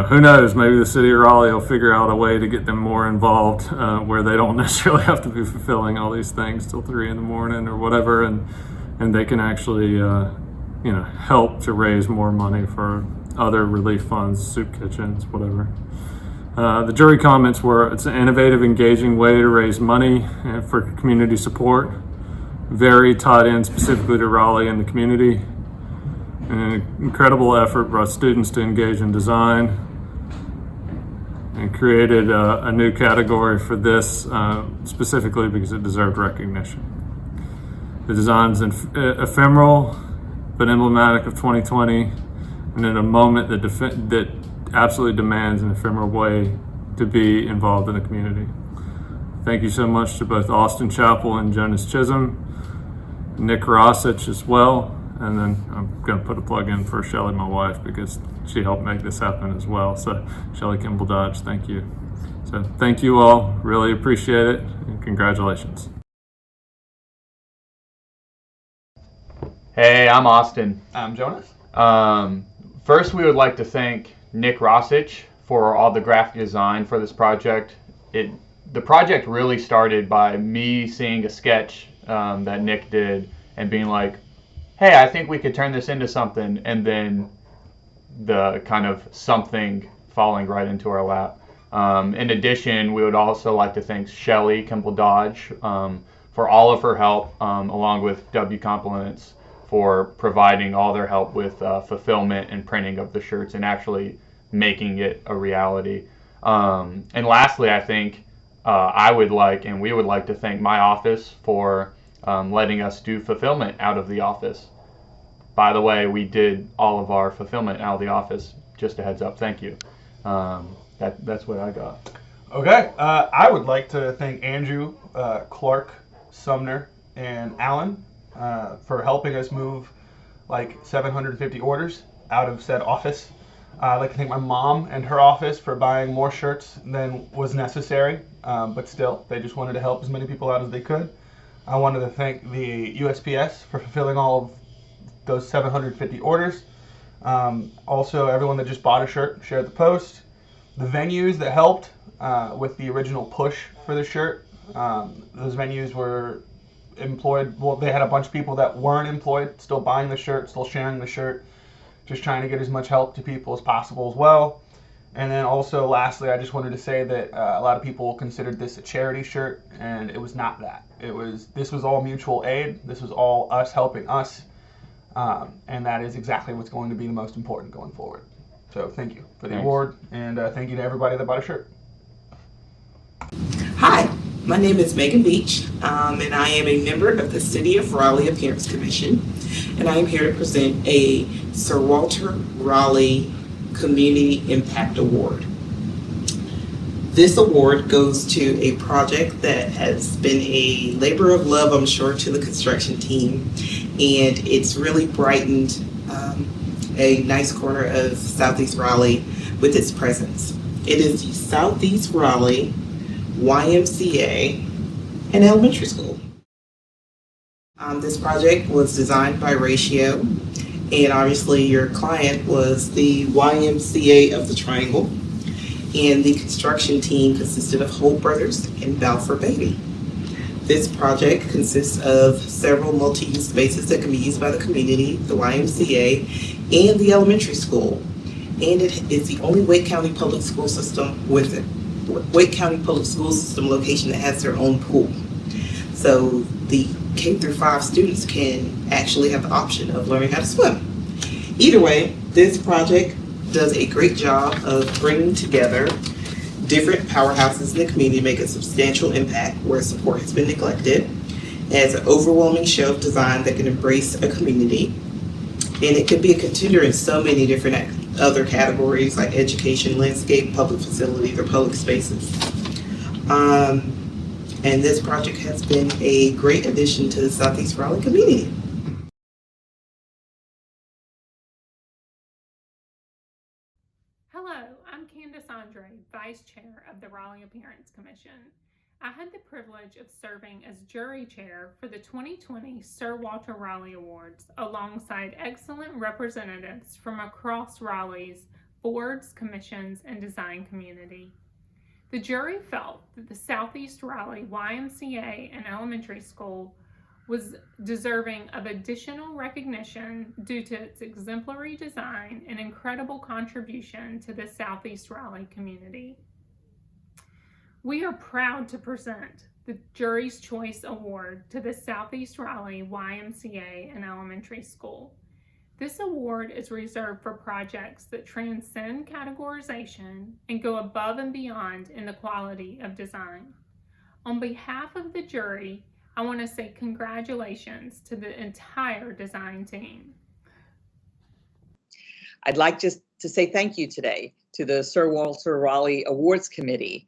Speaker 18: Who knows, maybe the city of Raleigh will figure out a way to get them more involved where they don't necessarily have to be fulfilling all these things till 3 a.m. or whatever, and they can actually help to raise more money for other relief funds, soup kitchens, whatever. The jury comments were, it's an innovative, engaging way to raise money for community support, very tied in specifically to Raleigh and the community. An incredible effort brought students to engage in design and created a new category for this specifically because it deserved recognition. The design's ephemeral but emblematic of 2020 and in a moment that absolutely demands an ephemeral way to be involved in the community. Thank you so much to both Austin Chapel and Jonas Chisholm, Nick Rosich as well. And then I'm going to put a plug in for Shelly, my wife, because she helped make this happen as well. So Shelly Kimball Dodge, thank you. So thank you all, really appreciate it, and congratulations.
Speaker 19: Hey, I'm Austin.
Speaker 20: I'm Jonas.
Speaker 19: First, we would like to thank Nick Rosich for all the graphic design for this project. The project really started by me seeing a sketch that Nick did and being like, hey, I think we could turn this into something, and then the kind of something falling right into our lap. In addition, we would also like to thank Shelly Kimball Dodge for all of her help, along with W Compliments for providing all their help with fulfillment and printing of the shirts and actually making it a reality. And lastly, I think we would like to thank my office for letting us do fulfillment out of the office. By the way, we did all of our fulfillment out of the office. Just a heads up. Thank you. That's what I got.
Speaker 20: Okay. I would like to thank Andrew, Clark, Sumner, and Alan for helping us move like 750 orders out of said office. I'd like to thank my mom and her office for buying more shirts than was necessary, but still, they just wanted to help as many people out as they could. I wanted to thank the USPS for fulfilling all of those 750 orders. Also, everyone that just bought a shirt, shared the post. The venues that helped with the original push for the shirt. Those venues were employed, well, they had a bunch of people that weren't employed, still buying the shirt, still sharing the shirt, just trying to get as much help to people as possible as well. And then also, lastly, I just wanted to say that a lot of people considered this a charity shirt, and it was not that. This was all mutual aid. This was all us helping us, and that is exactly what's going to be the most important going forward. So thank you for the award, and thank you to everybody that bought a shirt.
Speaker 21: Hi, my name is Megan Beach, and I am a member of the City of Raleigh Appearance Commission, and I am here to present a Sir Walter Raleigh Community Impact Award. This award goes to a project that has been a labor of love, I'm sure, to the construction team, and it's really brightened a nice corner of Southeast Raleigh with its presence. It is the Southeast Raleigh YMCA and elementary school. This project was designed by Ratio, and obviously your client was the YMCA of the Triangle, and the construction team consisted of Holt Brothers and Balfour Beatty. This project consists of several multi-use spaces that can be used by the community, the YMCA, and the elementary school. And it is the only Wake County Public School System location that has their own pool. So the K through 5 students can actually have the option of learning how to swim. Either way, this project does a great job of bringing together different powerhouses in the community to make a substantial impact where support has been neglected. It has an overwhelming show of design that can embrace a community, and it could be a contender in so many different other categories like education, landscape, public facilities, or public spaces. And this project has been a great addition to the Southeast Raleigh community.
Speaker 17: Hello, I'm Candice Vice Chair of the Raleigh Appearance Commission. I had the privilege of serving as jury chair for the 2020 Sir Walter Raleigh Awards alongside excellent representatives from across Raleigh's boards, commissions, and design community. The jury felt that the Southeast Raleigh YMCA and elementary school was deserving of additional recognition due to its exemplary design and incredible contribution to the Southeast Raleigh community. We are proud to present the Jury's Choice Award to the Southeast Raleigh YMCA and Elementary School. This award is reserved for projects that transcend categorization and go above and beyond in the quality of design. On behalf of the jury, I want to say congratulations to the entire design team.
Speaker 1: I'd like just to say thank you today to the Sir Walter Raleigh Awards Committee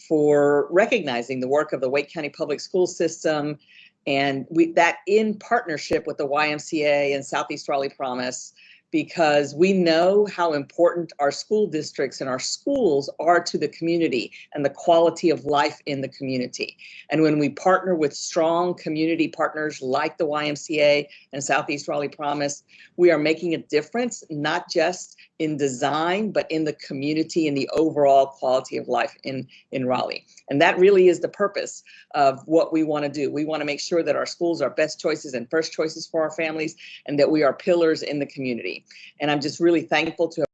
Speaker 1: for recognizing the work of the Wake County Public School System, and that in partnership with the YMCA and Southeast Raleigh Promise, because we know how important our school districts and our schools are to the community and the quality of life in the community. And when we partner with strong community partners like the YMCA and Southeast Raleigh Promise, we are making a difference, not just in design, but in the community and the overall quality of life in Raleigh. And that really is the purpose of what we want to do. We want to make sure that our schools are best choices and first choices for our families, and that we are pillars in the community. And I'm just really thankful to have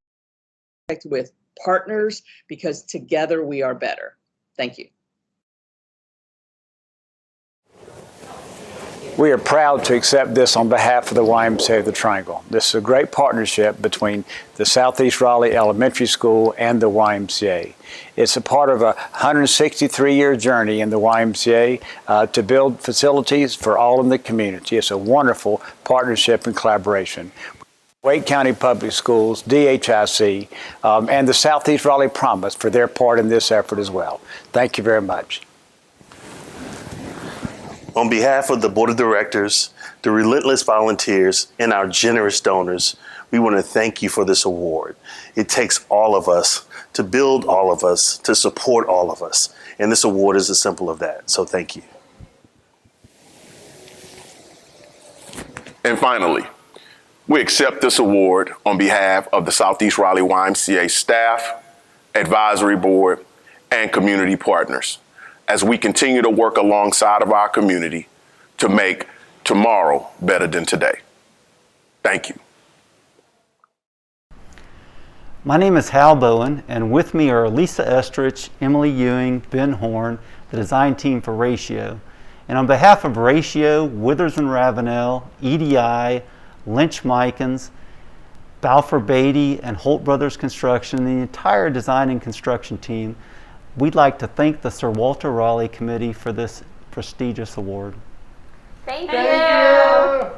Speaker 1: worked with partners, because together we are better. Thank you.
Speaker 22: We are proud to accept this on behalf of the YMCA of the Triangle. This is a great partnership between the Southeast Raleigh Elementary School and the YMCA. It's a part of a 163-year journey in the YMCA to build facilities for all in the community. It's a wonderful partnership and collaboration. Wake County Public Schools, DHIC, and the Southeast Raleigh Promise for their part in this effort as well. Thank you very much.
Speaker 23: On behalf of the Board of Directors, the relentless volunteers, and our generous donors, we want to thank you for this award. It takes all of us to build all of us, to support all of us, and this award is a symbol of that, so thank you.
Speaker 24: And finally, we accept this award on behalf of the Southeast Raleigh YMCA staff, advisory board, and community partners, as we continue to work alongside of our community to make tomorrow better than today. Thank you.
Speaker 25: My name is Hal Bowen, and with me are Lisa Estrich, Emily Ewing, Ben Horn, the design team for Ratio. And on behalf of Ratio, Withers and Ravenel, EDI, Lynch Mikens, Balfour Beatty, and Holt Brothers Construction, and the entire design and construction team, we'd like to thank the Sir Walter Raleigh Committee for this prestigious award.
Speaker 4: Thank you.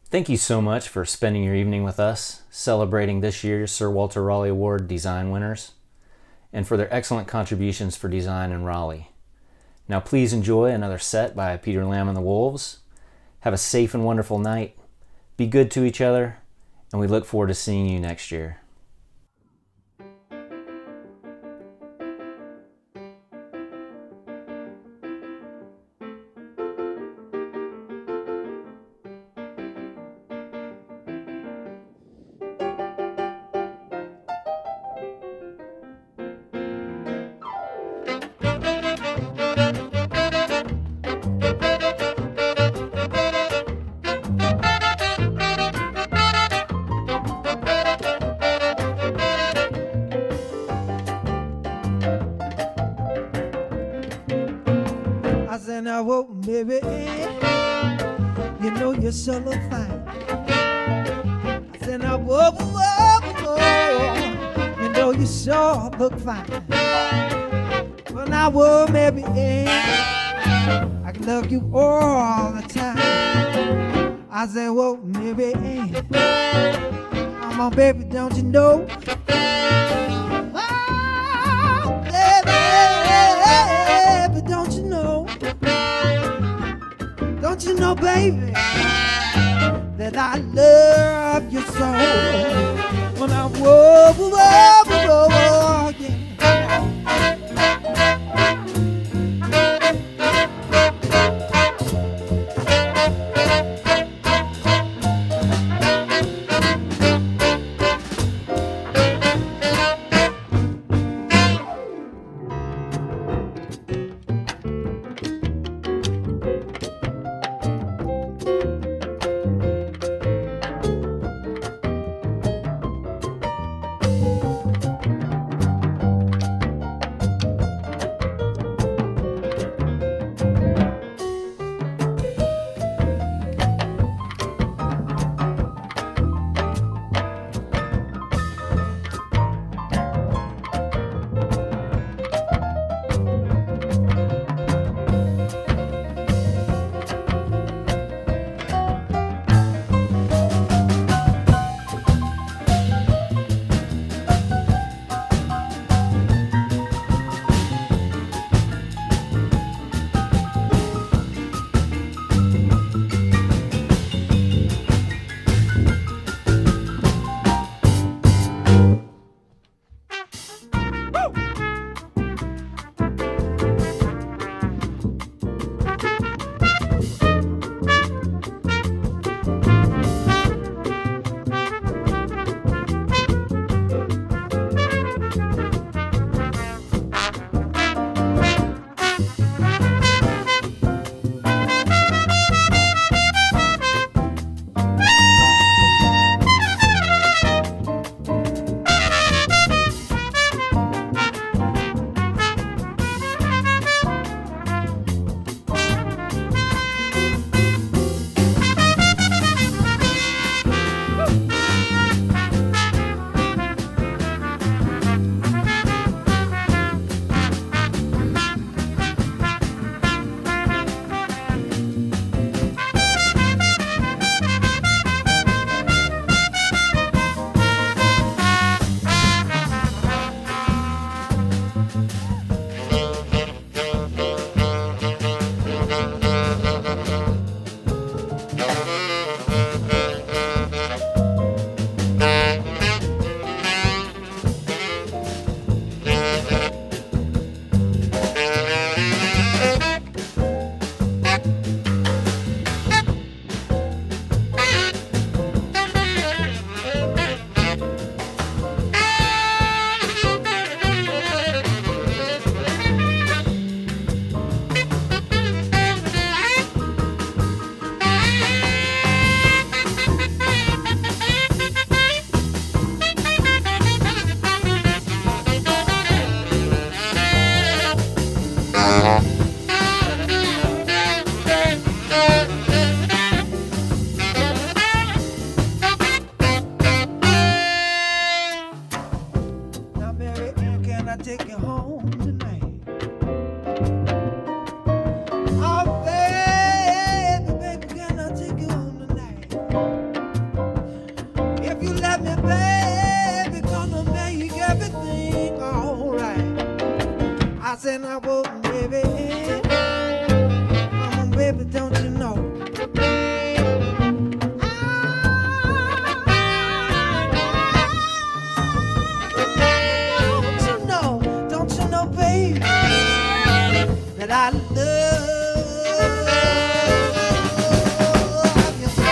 Speaker 3: Thank you so much for spending your evening with us, celebrating this year's Sir Walter Raleigh Award design winners, and for their excellent contributions for design in Raleigh. Now please enjoy another set by Peter Lamb and the Wolves. Have a safe and wonderful night. Be good to each other, and we look forward to seeing you next year.
Speaker 2: You know you sure look fine. I said, now, whoa, whoa, whoa. You know you sure look fine. Well, now, whoa, maybe I can love you all the time. I said, whoa, maybe come on, baby, don't you know? Oh, baby, don't you know? Don't you know, baby, that I love you so? When I whoa, whoa, whoa, whoa, yeah. know? Don't you know, baby, that I love you so.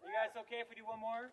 Speaker 3: You guys okay if we do one more?